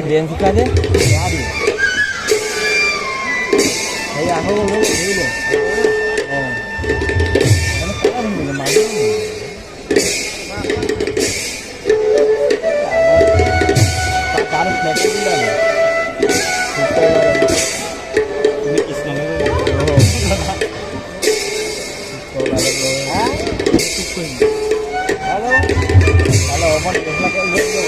Đến thì cái đấy. Thấy à không luôn, thấy luôn. Nó có mình là máy. Cá được này cũng được. Ini istilahnya. Halo. Halo, mau dikenal kayak gitu.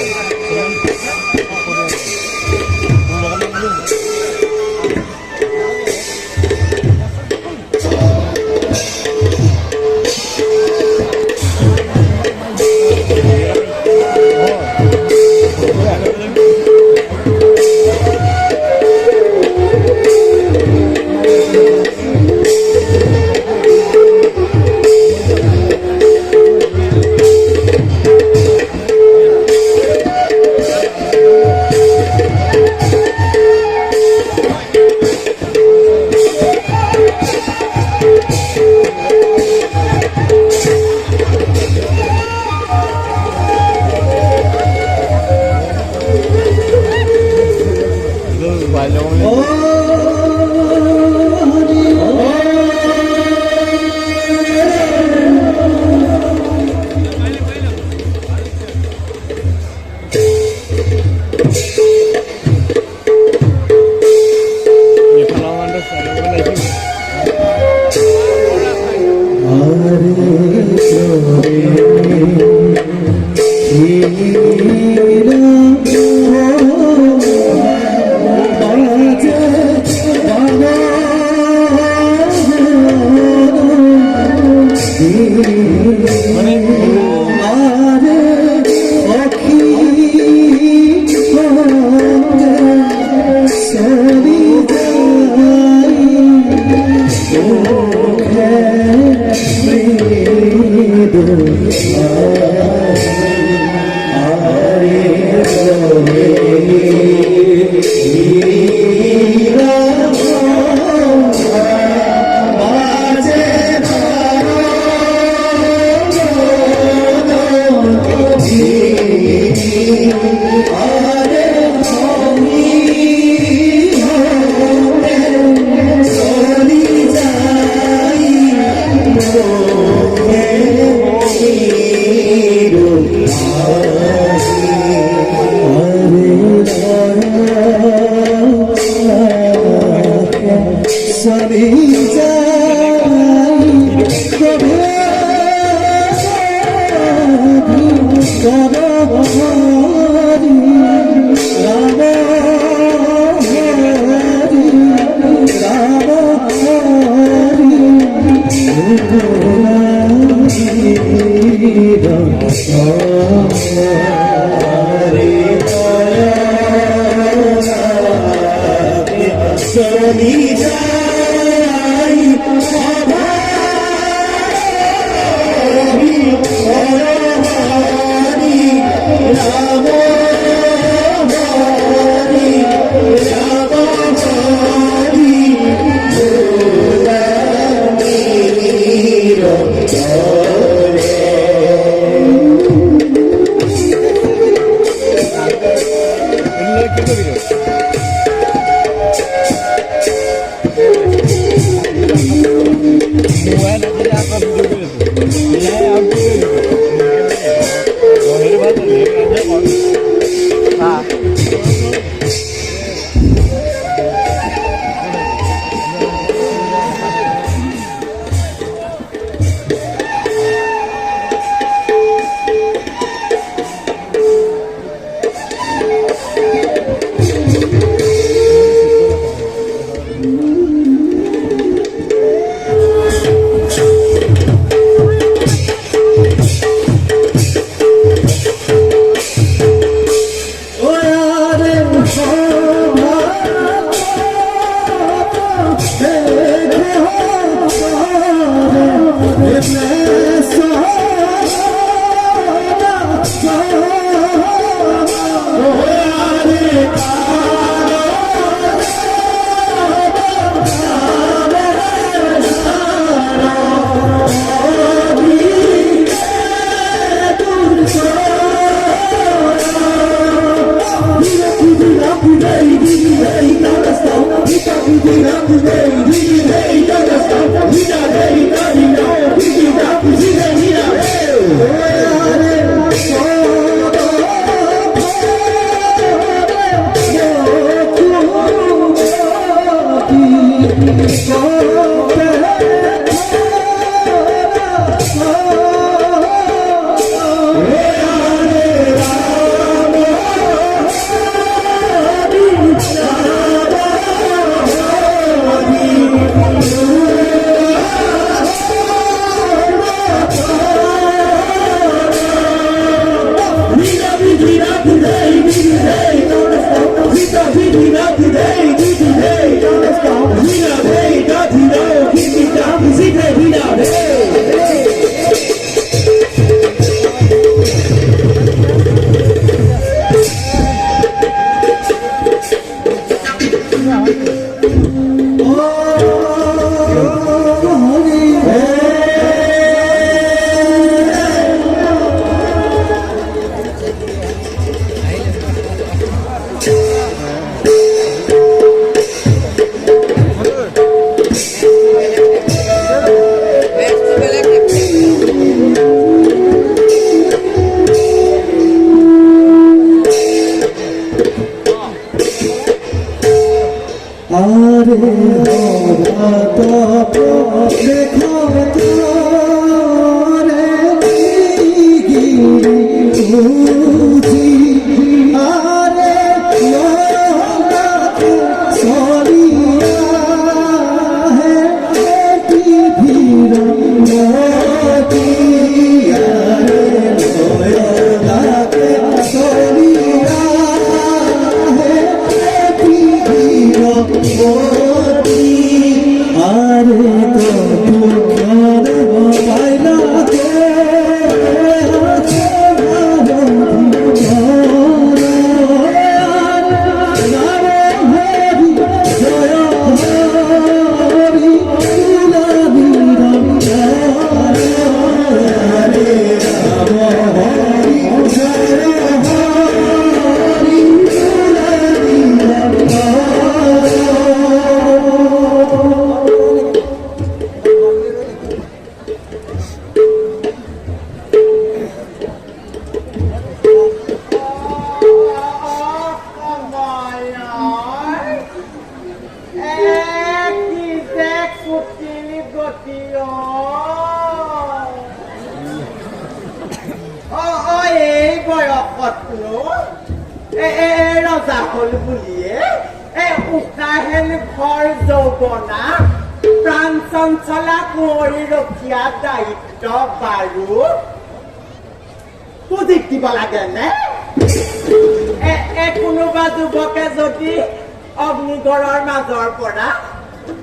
অগ্নিগড়ৰ মাজৰ পৰা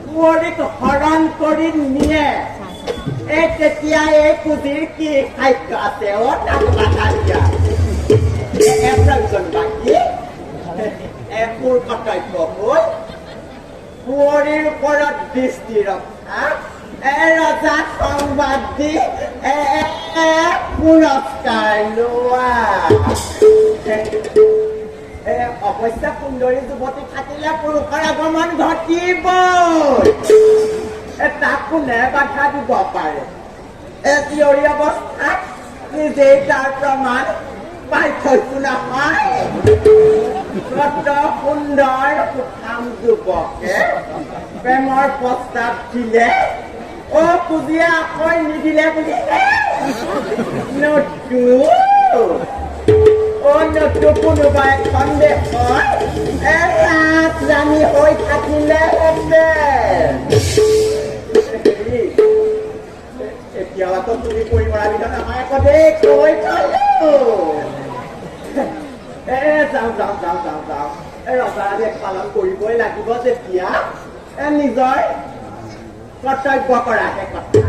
কুঁৱৰীক হৰণ কৰি নিয়ে তেতিয়া এই পুঁজিৰ কি খাদ্য আছে মোৰ কৰ্তব্য হ'ল কুঁৱৰীৰ ওপৰত দৃষ্টি ৰখা ৰজাক সংবাদ দি পুৰস্কাৰ লোৱা অৱশ্যে সুন্দৰী যুৱতী থাকিলে পুৰুষৰ আগমন ঘটিব তাক কোনে বাধা দিব পাৰে জীয়ৰী অৱস্থাত নিজেই তাৰ প্ৰমাণ পাই থৈছো নহয় কত সুন্দৰ সুঠাম যুৱকে প্ৰেমৰ প্ৰস্তাৱ দিলে পুঁজিয়ে আকৌ নিদিলে বুলি নতু কোনোবা এখন দেশত ৰাজধানী হৈ থাকিলে এতিয়াও আকৌ তুমি কৰি মৰা ভিতৰত আমাৰ আকৌ দেশ হৈ থলো যাওঁ ৰজাৰ দেশ পালন কৰিবই লাগিব যেতিয়া নিজৰ কৰ্তব্য কৰাহে কথা